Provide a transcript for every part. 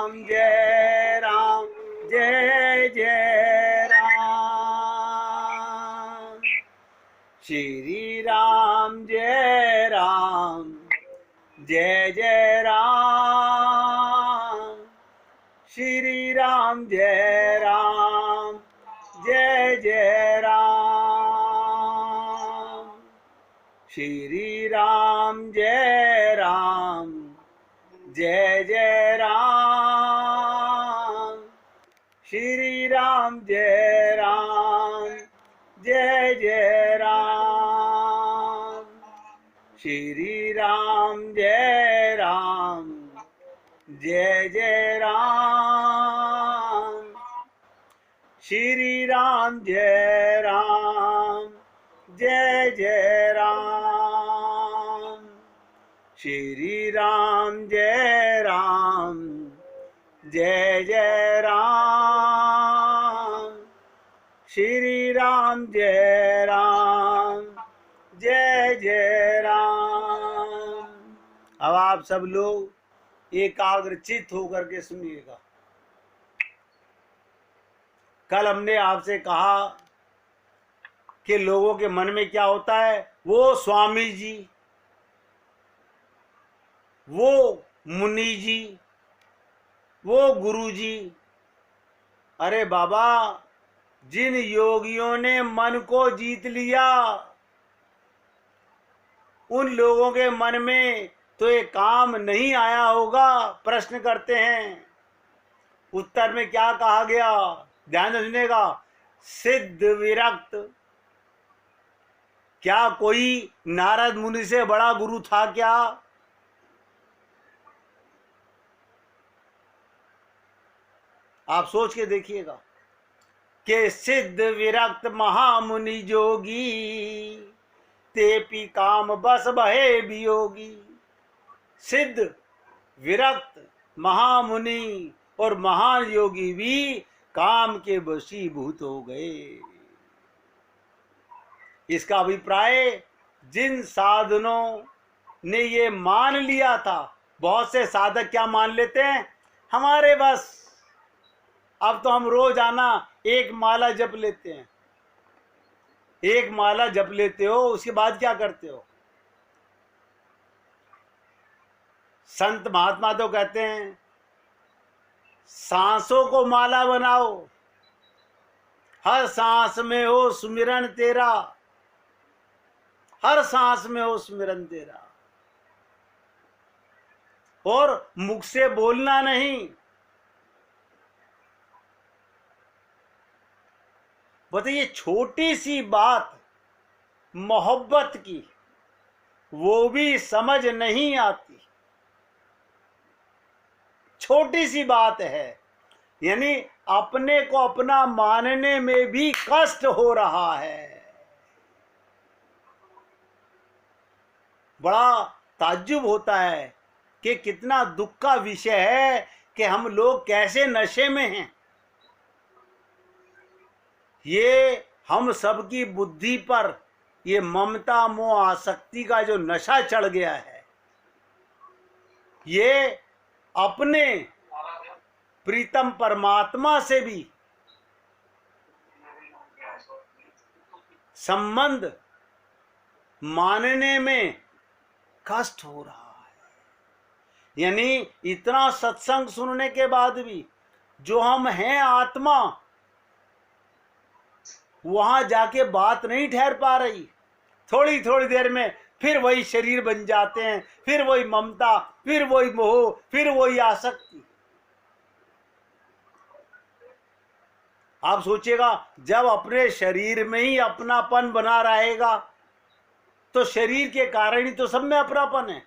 राम जय राम जय जय राम। श्री राम जय राम जय जय राम। श्री राम जय राम जय जय राम। श्री राम जय राम जय जय राम। श्री राम जय राम जय जय राम। श्री राम जय राम जय जय राम। श्री राम जय राम जय जय राम। श्री राम जय राम जय जय राम। श्री राम जय राम जय जय राम। अब आप सब लोग एकाग्रचित होकर के सुनिएगा। कल हमने आपसे कहा कि लोगों के मन में क्या होता है, वो स्वामी जी, वो मुनि जी, वो गुरु जी। अरे बाबा, जिन योगियों ने मन को जीत लिया उन लोगों के मन में तो ये काम नहीं आया होगा। प्रश्न करते हैं, उत्तर में क्या कहा गया, ध्यान से सुनिएगा। सिद्ध विरक्त। क्या कोई नारद मुनि से बड़ा गुरु था क्या? आप सोच के देखिएगा कि सिद्ध विरक्त महामुनि जोगी, तेपी काम बस भये वियोगी। सिद्ध विरक्त महामुनि और महान योगी भी काम के वशीभूत हो गए। इसका अभिप्राय, जिन साधनों ने ये मान लिया था, बहुत से साधक क्या मान लेते हैं, हमारे बस, अब तो हम रोजाना एक माला जप लेते हैं। एक माला जप लेते हो, उसके बाद क्या करते हो? संत महात्मा तो कहते हैं सांसों को माला बनाओ, हर सांस में हो सुमिरन तेरा, हर सांस में हो सुमिरन तेरा। और मुख से बोलना नहीं। बताइए, छोटी सी बात मोहब्बत की, वो भी समझ नहीं आती। छोटी सी बात है, यानी अपने को अपना मानने में भी कष्ट हो रहा है। बड़ा ताज्जुब होता है कि कितना दुख का विषय है कि हम लोग कैसे नशे में हैं। ये हम सबकी बुद्धि पर ये ममता मोह आसक्ति का जो नशा चढ़ गया है, ये अपने प्रीतम परमात्मा से भी संबंध मानने में कष्ट हो रहा है। यानी इतना सत्संग सुनने के बाद भी जो हम हैं आत्मा, वहां जाके बात नहीं ठहर पा रही। थोड़ी थोड़ी देर में फिर वही शरीर बन जाते हैं, फिर वही ममता, फिर वही मोह, फिर वही आसक्ति। आप सोचिएगा, जब अपने शरीर में ही अपनापन बना रहेगा तो शरीर के कारण ही तो सब में अपनापन है।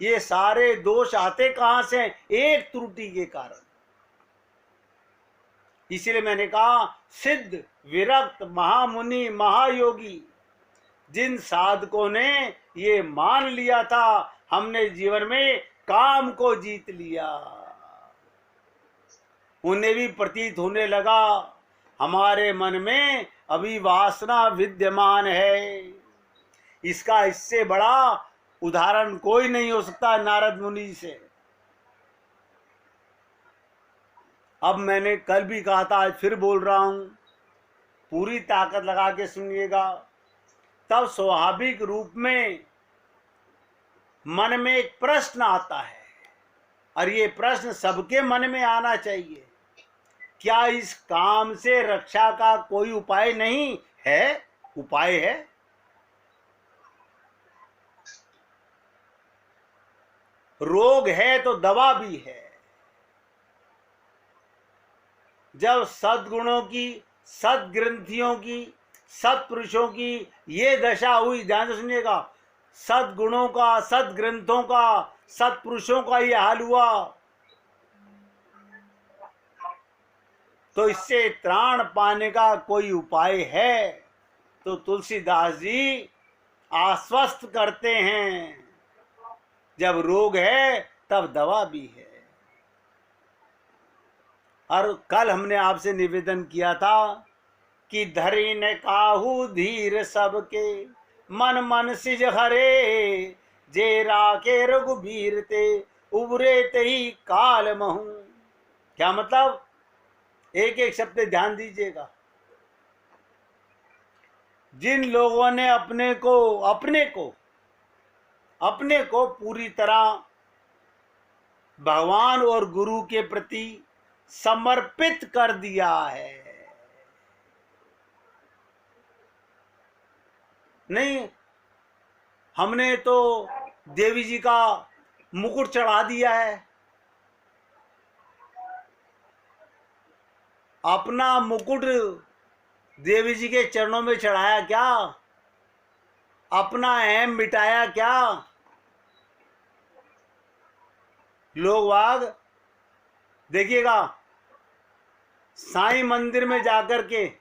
ये सारे दोष आते कहां से? एक त्रुटि के कारण। इसीलिए मैंने कहा, सिद्ध विरक्त महामुनि महायोगी, जिन साधकों ने ये मान लिया था हमने जीवन में काम को जीत लिया, उन्हें भी प्रतीत होने लगा हमारे मन में अभी वासना विद्यमान है। इसका इससे बड़ा उदाहरण कोई नहीं हो सकता नारद मुनि से। अब मैंने कल भी कहा था, आज फिर बोल रहा हूं, पूरी ताकत लगा के सुनिएगा। तब स्वाभाविक रूप में मन में एक प्रश्न आता है, और ये प्रश्न सबके मन में आना चाहिए, क्या इस काम से रक्षा का कोई उपाय नहीं है? उपाय है। रोग है तो दवा भी है। जब सद्गुणों की, सद्ग्रंथियों की, सत्पुरुषों की ये दशा हुई, ध्यान से सुनिएगा, सद्गुणों का, सद्ग्रंथों का, सत्पुरुषों का ये हाल हुआ, तो इससे त्राण पाने का कोई उपाय है? तो तुलसीदास जी आश्वस्त करते हैं, जब रोग है तब दवा भी है। और कल हमने आपसे निवेदन किया था कि धरी ने काहू धीर सबके, मन मन सिज हरे, जे राके रघुबीर ते, उबरे ते ही काल महू। क्या मतलब? एक एक शब्द ध्यान दीजिएगा। जिन लोगों ने अपने को पूरी तरह भगवान और गुरु के प्रति समर्पित कर दिया है, नहीं, हमने तो देवी जी का मुकुट चढ़ा दिया है, अपना मुकुट देवी जी के चरणों में चढ़ाया क्या? अपना अहम मिटाया क्या? लोग वाग देखिएगा, साईं मंदिर में जाकर के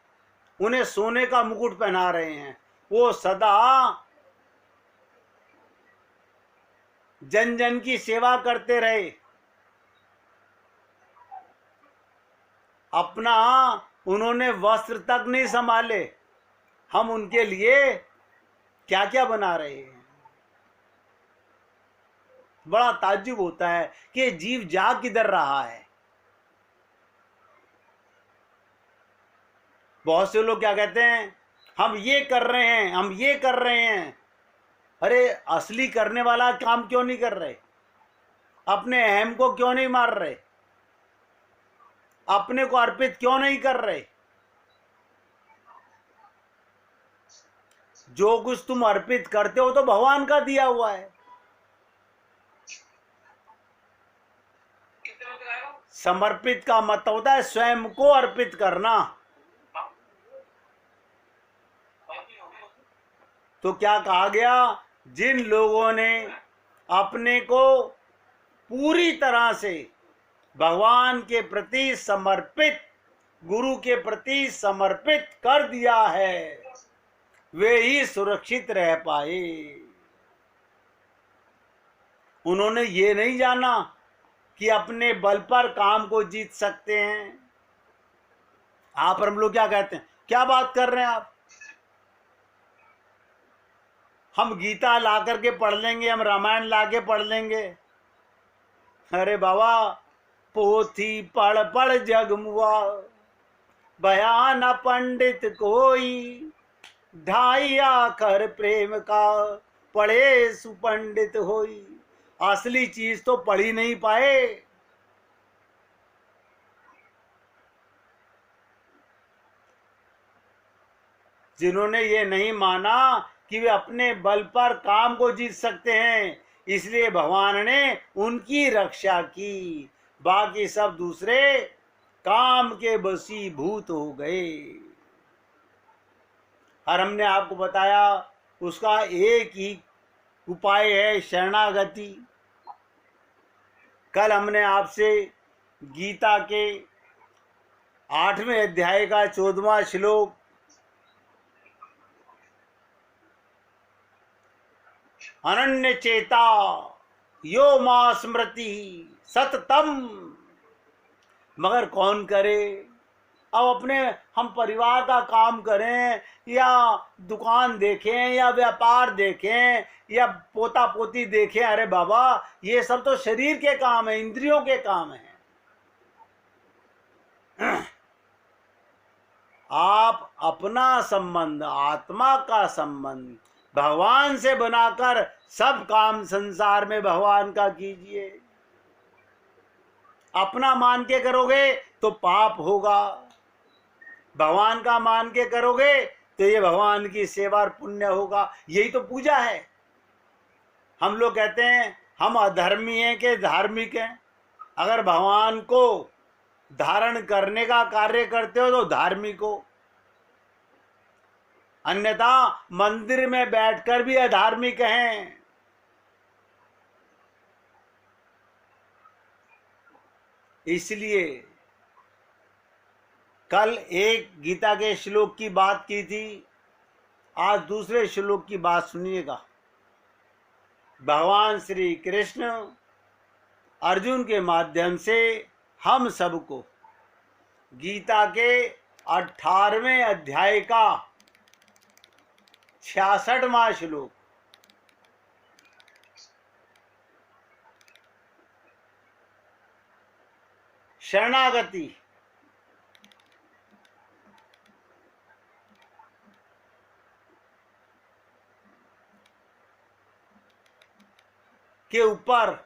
उन्हें सोने का मुकुट पहना रहे हैं, वो सदा जन जन की सेवा करते रहे, अपना उन्होंने वस्त्र तक नहीं संभाले, हम उनके लिए क्या क्या बना रहे हैं। बड़ा ताज्जुब होता है कि जीव जा किधर रहा है। बहुत से लोग क्या कहते हैं, हम ये कर रहे हैं, हम ये कर रहे हैं। अरे असली करने वाला काम क्यों नहीं कर रहे? अपने अहम को क्यों नहीं मार रहे? अपने को अर्पित क्यों नहीं कर रहे? जो कुछ तुम अर्पित करते हो तो भगवान का दिया हुआ है। समर्पित का मतलब होता है स्वयं को अर्पित करना। तो क्या कहा गया? जिन लोगों ने अपने को पूरी तरह से भगवान के प्रति समर्पित, गुरु के प्रति समर्पित कर दिया है, वे ही सुरक्षित रह पाए। उन्होंने ये नहीं जाना कि अपने बल पर काम को जीत सकते हैं। आप और हम लोग क्या कहते हैं, क्या बात कर रहे हैं आप? हम गीता ला करके पढ़ लेंगे, हम रामायण ला के पढ़ लेंगे। अरे बाबा, पोथी पढ़ पढ़ जग मुआ, बयान पंडित कोई, ढाई आखर प्रेम का, पढ़े सुपंडित होई। असली चीज तो पढ़ ही नहीं पाए। जिन्होंने ये नहीं माना कि वे अपने बल पर काम को जीत सकते हैं, इसलिए भगवान ने उनकी रक्षा की। बाकी सब दूसरे काम के वशीभूत हो गए। और हमने आपको बताया उसका एक ही उपाय है, शरणागति। कल हमने आपसे गीता के 8वें अध्याय का 14वां श्लोक, अनन्य चेता यो मा स्मृति सततम, मगर कौन करे? अब अपने हम परिवार का काम करें, या दुकान देखें, या व्यापार देखें, या पोता पोती देखें, अरे बाबा ये सब तो शरीर के काम है, इंद्रियों के काम है। आप अपना संबंध, आत्मा का संबंध भगवान से बनाकर सब काम संसार में भगवान का कीजिए। अपना मान के करोगे तो पाप होगा, भगवान का मान के करोगे तो ये भगवान की सेवा और पुण्य होगा। यही तो पूजा है। हम लोग कहते हैं हम अधर्मी हैं कि धार्मिक हैं। अगर भगवान को धारण करने का कार्य करते हो तो धार्मिक हो, अन्यथा मंदिर में बैठकर भी अधार्मिक हैं। इसलिए कल एक गीता के श्लोक की बात की थी, आज दूसरे श्लोक की बात सुनिएगा। भगवान श्री कृष्ण अर्जुन के माध्यम से हम सबको गीता के 18वें अध्याय का 66वां श्लोक, शरणागति के ऊपर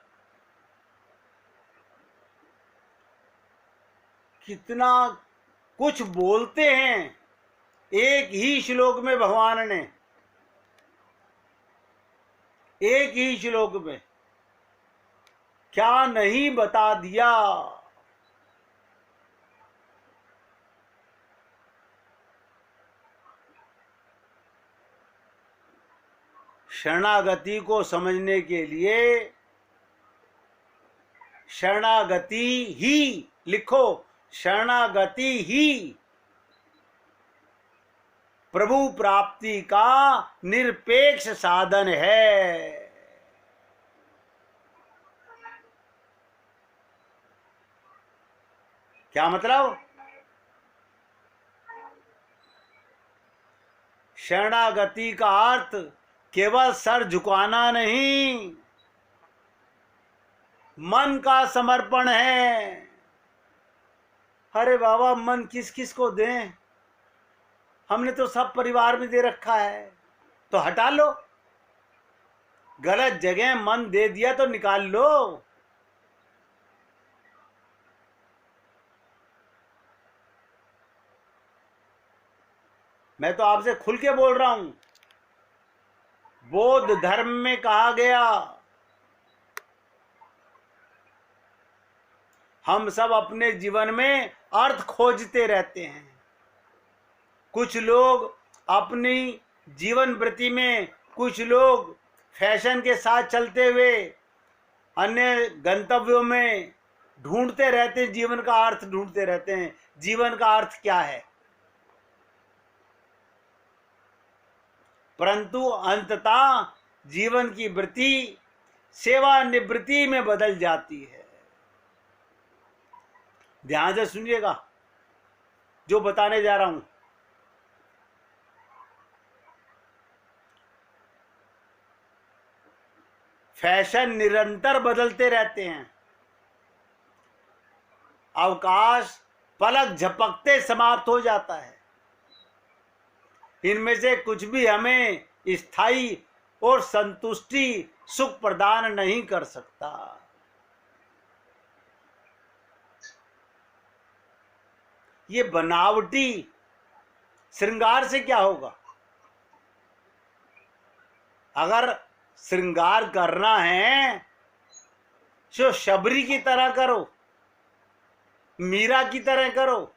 कितना कुछ बोलते हैं एक ही श्लोक में। भगवान ने एक ही श्लोक में क्या नहीं बता दिया। शरणागति को समझने के लिए शरणागति ही लिखो, शरणागति ही प्रभु प्राप्ति का निरपेक्ष साधन है। क्या मतलब? शरणागति का अर्थ केवल सर झुकाना नहीं, मन का समर्पण है। अरे बाबा, मन किस किस को दें? हमने तो सब परिवार में दे रखा है, तो हटा लो। गलत जगह मन दे दिया तो निकाल लो। मैं तो आपसे खुल के बोल रहा हूं। बौद्ध धर्म में कहा गया, हम सब अपने जीवन में अर्थ खोजते रहते हैं। कुछ लोग अपनी जीवन वृत्ति में, कुछ लोग फैशन के साथ चलते हुए अन्य गंतव्यों में ढूंढते रहते हैं, जीवन का अर्थ ढूंढते रहते हैं। जीवन का अर्थ क्या है? परंतु अंततः जीवन की वृत्ति सेवानिवृत्ति में बदल जाती है। ध्यान से सुनिएगा जो बताने जा रहा हूं। फैशन निरंतर बदलते रहते हैं, अवकाश पलक झपकते समाप्त हो जाता है। इनमें से कुछ भी हमें स्थायी और संतुष्टि सुख प्रदान नहीं कर सकता। ये बनावटी श्रृंगार से क्या होगा? अगर श्रृंगार करना है तो शबरी की तरह करो, मीरा की तरह करो।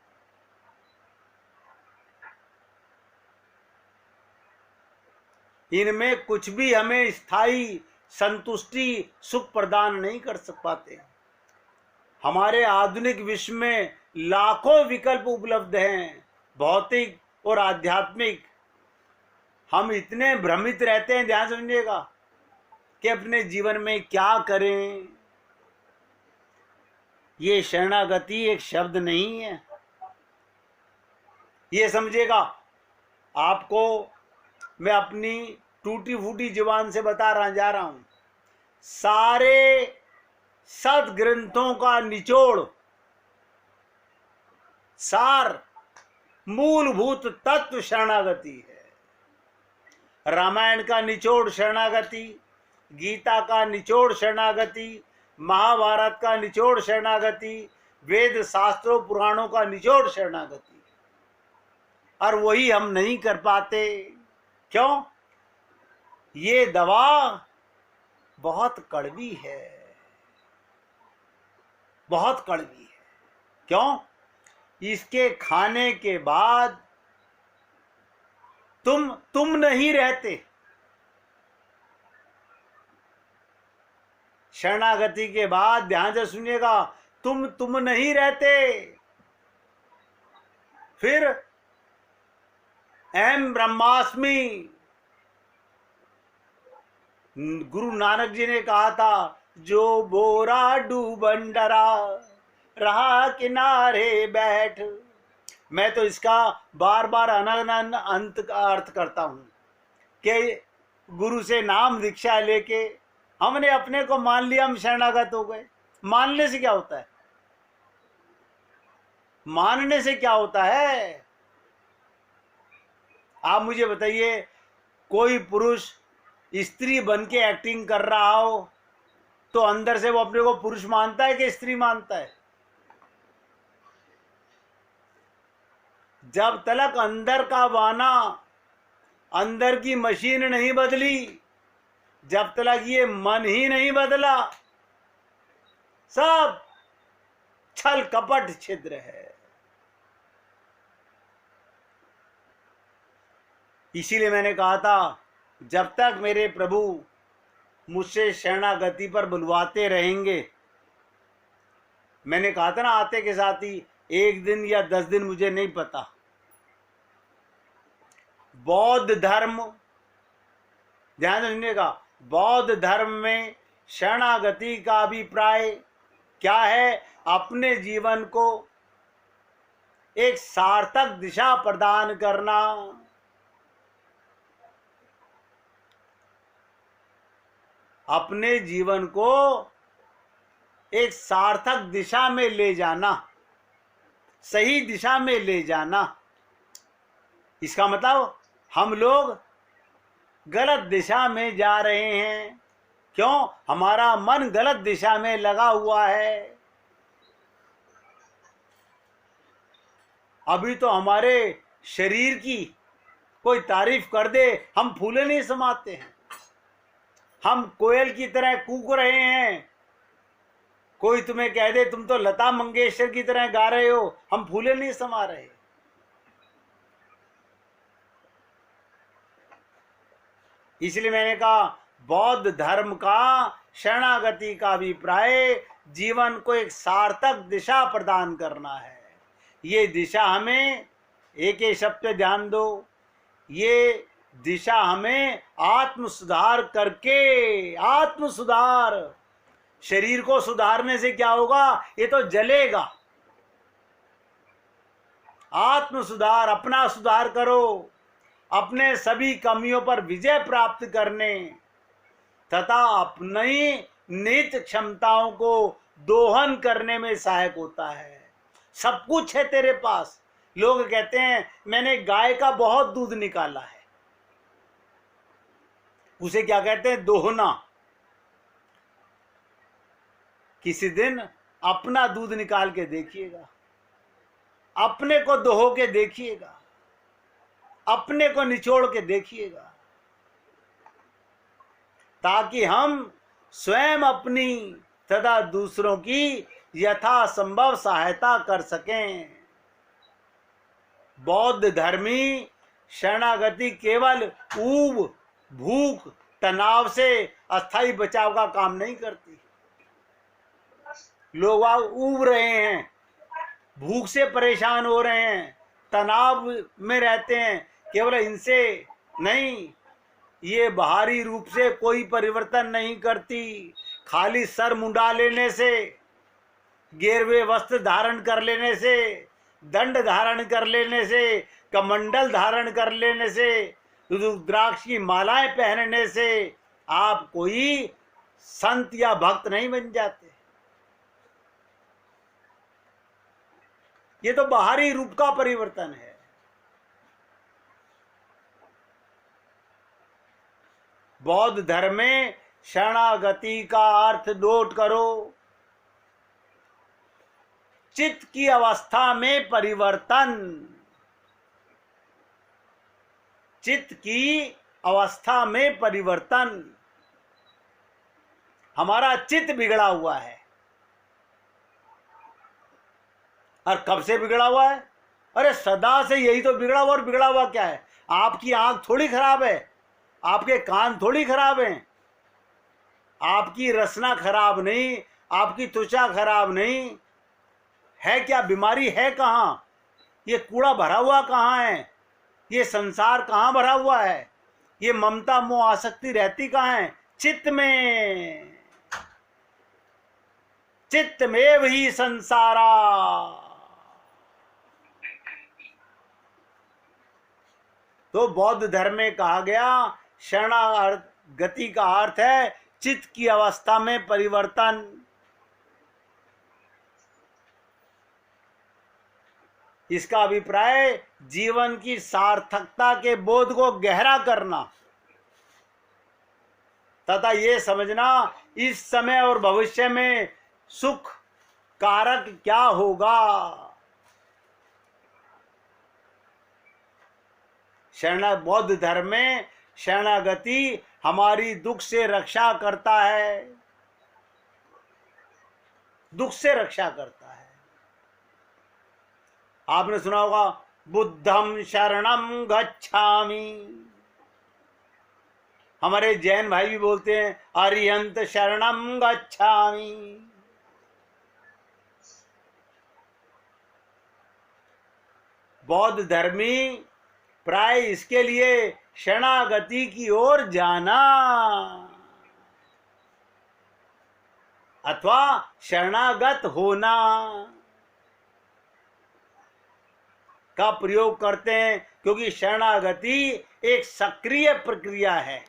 इनमें कुछ भी हमें स्थायी संतुष्टि सुख प्रदान नहीं कर सक पाते। हमारे आधुनिक विश्व में लाखों विकल्प उपलब्ध हैं, भौतिक और आध्यात्मिक। हम इतने भ्रमित रहते हैं, ध्यान समझिएगा, कि अपने जीवन में क्या करें। ये शरणागति एक शब्द नहीं है। ये समझिएगा, आपको मैं अपनी टूटी फूटी जुबान से जा रहा हूं। सारे सदग्रंथों का निचोड़ सार मूलभूत तत्व शरणागति है। रामायण का निचोड़ शरणागति, गीता का निचोड़ शरणागति, महाभारत का निचोड़ शरणागति, वेद शास्त्रों पुराणों का निचोड़ शरणागति, और वही हम नहीं कर पाते। क्यों? ये दवा बहुत कड़वी है, बहुत कड़वी है। क्यों? इसके खाने के बाद तुम नहीं रहते। शरणागति के बाद ध्यान से सुनिएगा, तुम नहीं रहते। फिर अहम ब्रह्मास्मि, गुरु नानक जी ने कहा था, जो बोरा डूबन डरा रहा किनारे बैठ। मैं तो इसका बार बार अनंत अंत का अर्थ करता हूं कि गुरु से नाम दीक्षा लेके हमने अपने को मान लिया, हम शरणागत हो गए। मानने से क्या होता है? मानने से क्या होता है? आप मुझे बताइए, कोई पुरुष स्त्री बन के एक्टिंग कर रहा हो तो अंदर से वो अपने को पुरुष मानता है कि स्त्री मानता है? जब तक अंदर का बाना, अंदर की मशीन नहीं बदली, जब तक ये मन ही नहीं बदला, सब छल कपट छिद्र है। इसीलिए मैंने कहा था, जब तक मेरे प्रभु मुझसे शरणागति पर बुलवाते रहेंगे, मैंने कहा था ना आते के साथ ही, 1 दिन या 10 दिन मुझे नहीं पता, बौद्ध धर्म, ध्यान सुनिएगा, बौद्ध धर्म में शरणागति का अभिप्राय क्या है? अपने जीवन को एक सार्थक दिशा प्रदान करना। अपने जीवन को एक सार्थक दिशा में ले जाना, सही दिशा में ले जाना। इसका मतलब हम लोग गलत दिशा में जा रहे हैं। क्यों? हमारा मन गलत दिशा में लगा हुआ है। अभी तो हमारे शरीर की कोई तारीफ कर दे, हम फूले नहीं समाते हैं। हम कोयल की तरह कूक रहे हैं। कोई तुम्हें कह दे तुम तो लता मंगेशकर की तरह गा रहे हो, हम फूले नहीं समा रहे। इसलिए मैंने कहा, बौद्ध धर्म का शरणागति का अभिप्राय जीवन को एक सार्थक दिशा प्रदान करना है। ये दिशा हमें, एक ही शब्द पे ध्यान दो, ये दिशा हमें आत्म सुधार करके, आत्म सुधार, शरीर को सुधारने से क्या होगा? ये तो जलेगा। आत्म सुधार, अपना सुधार करो, अपने सभी कमियों पर विजय प्राप्त करने तथा अपनी निहित क्षमताओं को दोहन करने में सहायक होता है। सब कुछ है तेरे पास। लोग कहते हैं मैंने गाय का बहुत दूध निकाला है, उसे क्या कहते हैं? दोहना। किसी दिन अपना दूध निकाल के देखिएगा, अपने को दोहो के देखिएगा, अपने को निचोड़ के देखिएगा, ताकि हम स्वयं अपनी तथा दूसरों की यथासंभव सहायता कर सकें। बौद्ध धर्मी शरणागति केवल ऊब, भूख, तनाव से अस्थायी बचाव का काम नहीं करती। लोग ऊब रहे हैं, भूख से परेशान हो रहे हैं, तनाव में रहते हैं, केवल इनसे नहीं, ये बाहरी रूप से कोई परिवर्तन नहीं करती। खाली सर मुंडा लेने से, गेरवे वस्त्र धारण कर लेने से, दंड धारण कर लेने से, कमंडल धारण कर लेने से, रुद्राक्ष की मालाएं पहनने से आप कोई संत या भक्त नहीं बन जाते। ये तो बाहरी रूप का परिवर्तन है। बौद्ध धर्म में शरणागति का अर्थ नोट करो, चित्त की अवस्था में परिवर्तन। चित्त की अवस्था में परिवर्तन। हमारा चित्त बिगड़ा हुआ है। और कब से बिगड़ा हुआ है? अरे सदा से यही तो बिगड़ा हुआ। और बिगड़ा हुआ क्या है? आपकी आंख थोड़ी खराब है, आपके कान थोड़ी खराब हैं, आपकी रचना खराब नहीं, आपकी त्वचा खराब नहीं है। क्या बीमारी है? कहाँ? ये कूड़ा भरा हुआ कहाँ है? ये संसार कहाँ भरा हुआ है? ये ममता मोह आसक्ति रहती कहाँ है? चित्त में। चित्त में वही संसारा। तो बौद्ध धर्म में कहा गया शरणागति का अर्थ है चित्त की अवस्था में परिवर्तन। इसका अभिप्राय जीवन की सार्थकता के बोध को गहरा करना तथा ये समझना इस समय और भविष्य में सुख कारक क्या होगा। बौद्ध धर्म में शरणागति हमारी दुख से रक्षा करता है, दुख से रक्षा करता है। आपने सुना होगा बुद्धम शरणम गच्छामि। हमारे जैन भाई भी बोलते हैं अरिहंत शरणम गच्छामि। बौद्ध धर्मी प्राय इसके लिए शरणागति की ओर जाना अथवा शरणागत होना का प्रयोग करते हैं, क्योंकि शरणागति एक सक्रिय प्रक्रिया है।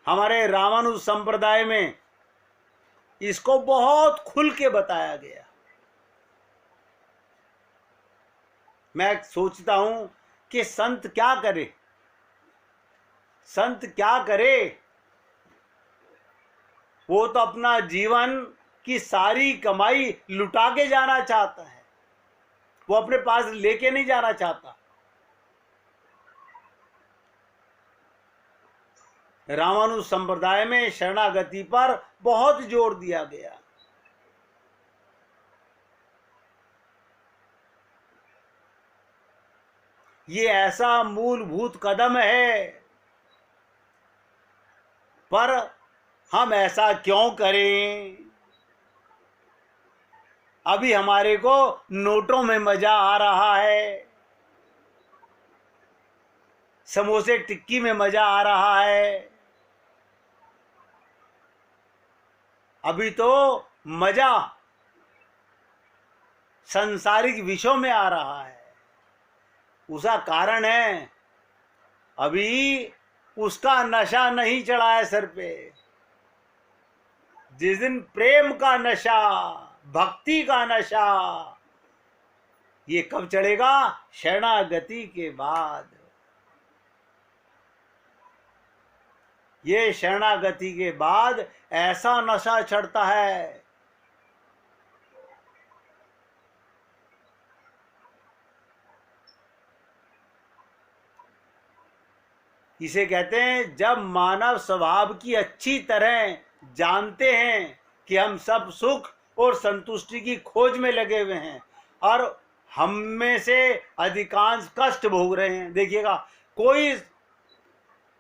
हमारे रामानुज संप्रदाय में इसको बहुत खुल के बताया गया। मैं सोचता हूं कि संत क्या करे, संत क्या करे। वो तो अपना जीवन की सारी कमाई लुटा के जाना चाहता है, वो अपने पास लेके नहीं जाना चाहता। रामानुज संप्रदाय में शरणागति पर बहुत जोर दिया गया। ये ऐसा मूलभूत कदम है, पर हम ऐसा क्यों करें? अभी हमारे को नोटों में मजा आ रहा है, समोसे टिक्की में मजा आ रहा है। अभी तो मजा सांसारिक विषयों में आ रहा है। उसका कारण है अभी उसका नशा नहीं चढ़ा है सर पे। जिस दिन प्रेम का नशा, भक्ति का नशा, ये कब चढ़ेगा? शरणागति के बाद। ये शरणागति के बाद ऐसा नशा चढ़ता है। इसे कहते हैं जब मानव स्वभाव की अच्छी तरह जानते हैं कि हम सब सुख और संतुष्टि की खोज में लगे हुए हैं और हम में से अधिकांश कष्ट भोग रहे हैं। देखिएगा,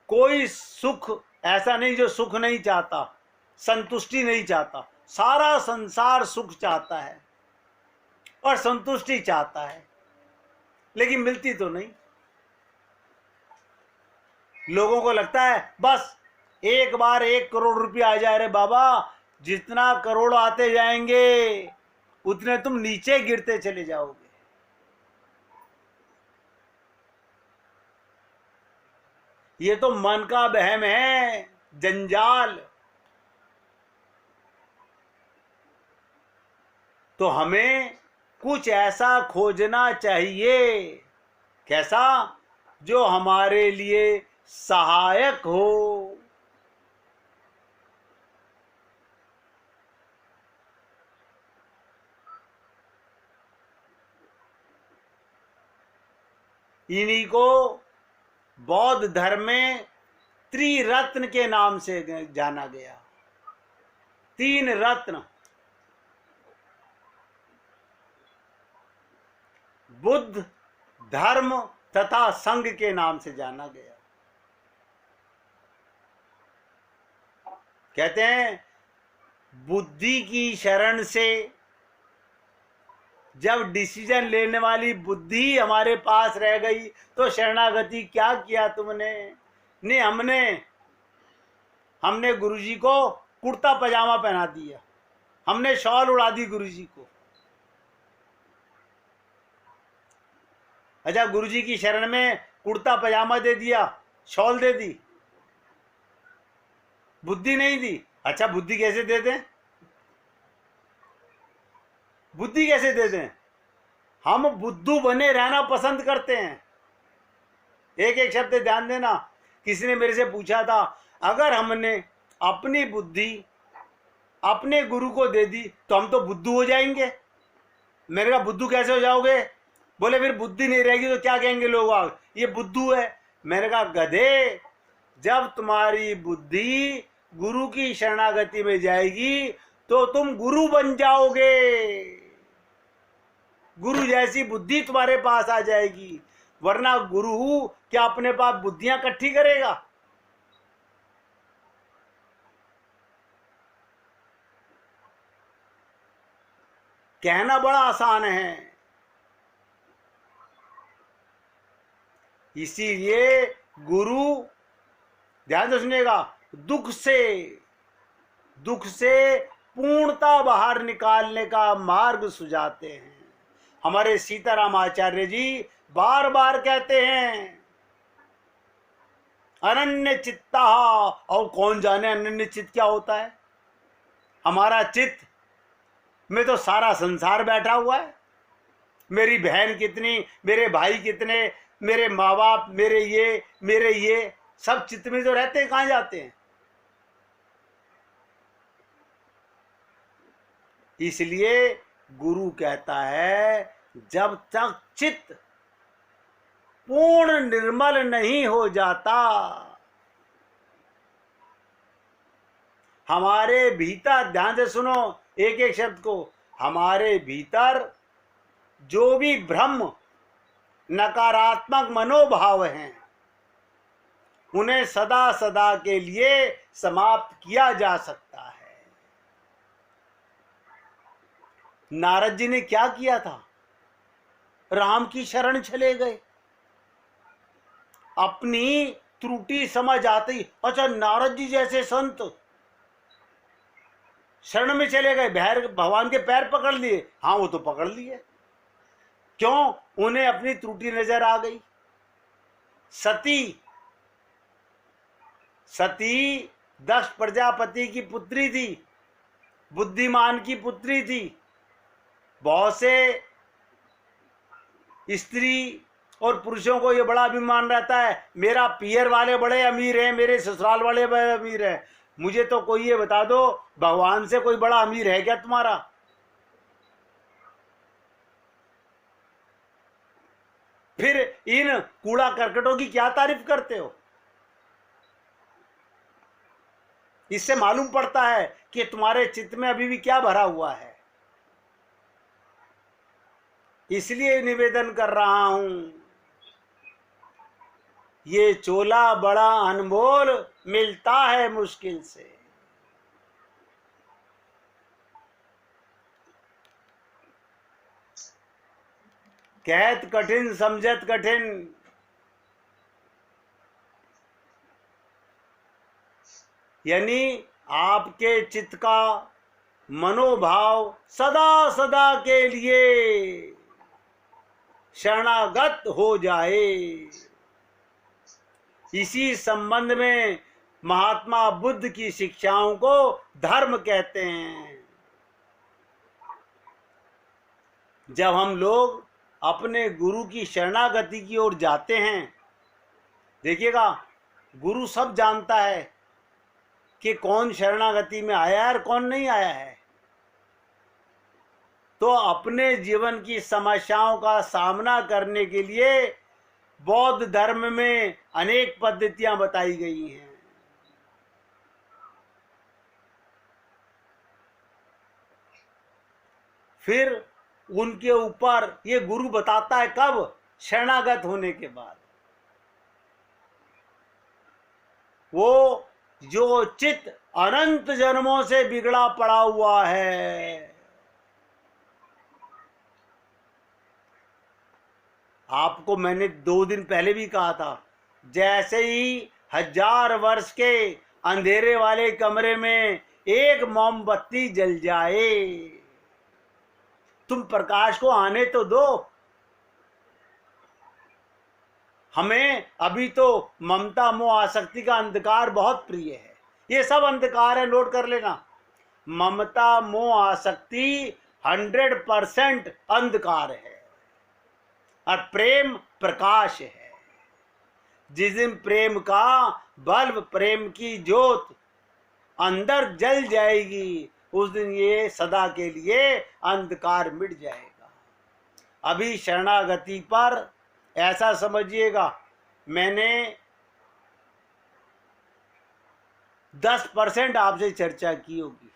कोई सुख ऐसा नहीं जो सुख नहीं चाहता, संतुष्टि नहीं चाहता। सारा संसार सुख चाहता है और संतुष्टि चाहता है, लेकिन मिलती तो नहीं। लोगों को लगता है बस एक बार 1 करोड़ रुपया आ जाए। रे बाबा, जितना करोड़ आते जाएंगे उतने तुम नीचे गिरते चले जाओगे। ये तो मन का वहम है, जंजाल। तो हमें कुछ ऐसा खोजना चाहिए, कैसा, जो हमारे लिए सहायक हो। इन्हीं को बौद्ध धर्म में त्रिरत्न के नाम से जाना गया। तीन रत्न, बुद्ध, धर्म तथा संघ के नाम से जाना गया। कहते हैं बुद्धि की शरण से, जब डिसीजन लेने वाली बुद्धि हमारे पास रह गई तो शरणागति क्या किया तुमने? ने हमने गुरुजी को कुर्ता पजामा पहना दिया, हमने शॉल उड़ा दी गुरुजी को। अच्छा, गुरुजी की शरण में कुर्ता पजामा दे दिया, शॉल दे दी, बुद्धि नहीं दी। अच्छा, बुद्धि कैसे दे दें? बुद्धि कैसे दे दें? हम बुद्धू बने रहना पसंद करते हैं। एक एक शब्द ध्यान देना। किसी ने मेरे से पूछा था, अगर हमने अपनी बुद्धि अपने गुरु को दे दी तो हम तो बुद्धू हो जाएंगे। मैंने कहा बुद्धू कैसे हो जाओगे? बोले फिर बुद्धि नहीं रहेगी तो क्या कहेंगे लोग, ये बुद्धू है। मैंने कहा गधे, जब तुम्हारी बुद्धि गुरु की शरणागति में जाएगी तो तुम गुरु बन जाओगे, गुरु जैसी बुद्धि तुम्हारे पास आ जाएगी। वरना गुरु क्या अपने पास बुद्धियां इकट्ठी करेगा? कहना बड़ा आसान है। इसीलिए गुरु, ध्यान से सुनिएगा, दुख से पूर्णता बाहर निकालने का मार्ग सुझाते हैं। हमारे सीताराम आचार्य जी बार बार कहते हैं अनन्य चित्ता। और कौन जाने अनन्य चित्त क्या होता है? हमारा चित्त में तो सारा संसार बैठा हुआ है। मेरी बहन कितनी, मेरे भाई कितने, मेरे माँ बाप, मेरे ये सब चित्त में जो रहते हैं, कहाँ जाते हैं? इसलिए गुरु कहता है जब तक चित्त पूर्ण निर्मल नहीं हो जाता, हमारे भीतर, ध्यान से सुनो एक एक शब्द को, हमारे भीतर जो भी भ्रम, नकारात्मक मनोभाव हैं, उन्हें सदा सदा के लिए समाप्त किया जा सकता है। नारद जी ने क्या किया था? राम की शरण चले गए। अपनी त्रुटि समझ आती, अच्छा नारद जी जैसे संत शरण में चले गए, भगवान के पैर पकड़ लिए। हाँ, वो तो पकड़ लिए। क्यों? उन्हें अपनी त्रुटि नजर आ गई। सती दक्ष प्रजापति की पुत्री थी, बुद्धिमान की पुत्री थी। बहुत से स्त्री और पुरुषों को ये बड़ा अभिमान रहता है, मेरा पियर वाले बड़े अमीर हैं, मेरे ससुराल वाले बड़े अमीर हैं। मुझे तो कोई ये बता दो, भगवान से कोई बड़ा अमीर है क्या तुम्हारा? फिर इन कूड़ा करकटों की क्या तारीफ करते हो? इससे मालूम पड़ता है कि तुम्हारे चित्त में अभी भी क्या भरा हुआ है। इसलिए निवेदन कर रहा हूं, ये चोला बड़ा अनमोल, मिलता है मुश्किल से। कहत कठिन समझत कठिन। यानी आपके चित्त का मनोभाव सदा सदा के लिए शरणागत हो जाए। इसी संबंध में महात्मा बुद्ध की शिक्षाओं को धर्म कहते हैं। जब हम लोग अपने गुरु की शरणागति की ओर जाते हैं, देखिएगा गुरु सब जानता है कि कौन शरणागति में आया है और कौन नहीं आया है। तो अपने जीवन की समस्याओं का सामना करने के लिए बौद्ध धर्म में अनेक पद्धतियां बताई गई हैं। फिर उनके ऊपर ये गुरु बताता है कब? शरणागत होने के बाद। वो जो चित्त अनंत जन्मों से बिगड़ा पड़ा हुआ है, आपको मैंने 2 दिन पहले भी कहा था, जैसे ही 1000 वर्ष के अंधेरे वाले कमरे में एक मोमबत्ती जल जाए, तुम प्रकाश को आने तो दो। हमें अभी तो ममता मोह आसक्ति का अंधकार बहुत प्रिय है। ये सब अंधकार है, नोट कर लेना। ममता मोह आसक्ति 100% अंधकार है और प्रेम प्रकाश है। जिस दिन प्रेम का बल्ब, प्रेम की ज्योत अंदर जल जाएगी, उस दिन ये सदा के लिए अंधकार मिट जाएगा। अभी शरणागति पर ऐसा समझिएगा, मैंने 10% आपसे चर्चा की होगी,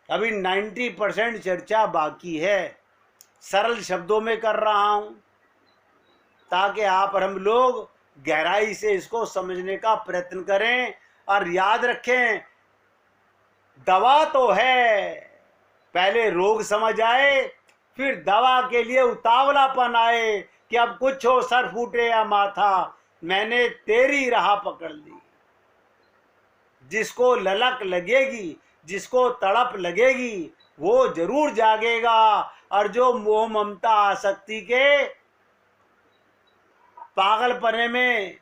अभी 90% चर्चा बाकी है। सरल शब्दों में कर रहा हूं ताकि आप और हम लोग गहराई से इसको समझने का प्रयत्न करें। और याद रखें, दवा तो है, पहले रोग समझ आए, फिर दवा के लिए उतावलापन आए कि अब कुछ हो, सर फूटे या माथा, मैंने तेरी राह पकड़ ली। जिसको ललक लगेगी, जिसको तड़प लगेगी, वो जरूर जागेगा। और जो मोह ममता आसक्ति के पागलपने में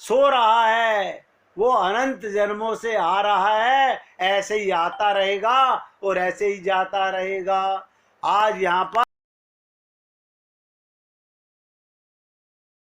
सो रहा है, वो अनंत जन्मों से आ रहा है, ऐसे ही आता रहेगा और ऐसे ही जाता रहेगा। आज यहाँ पर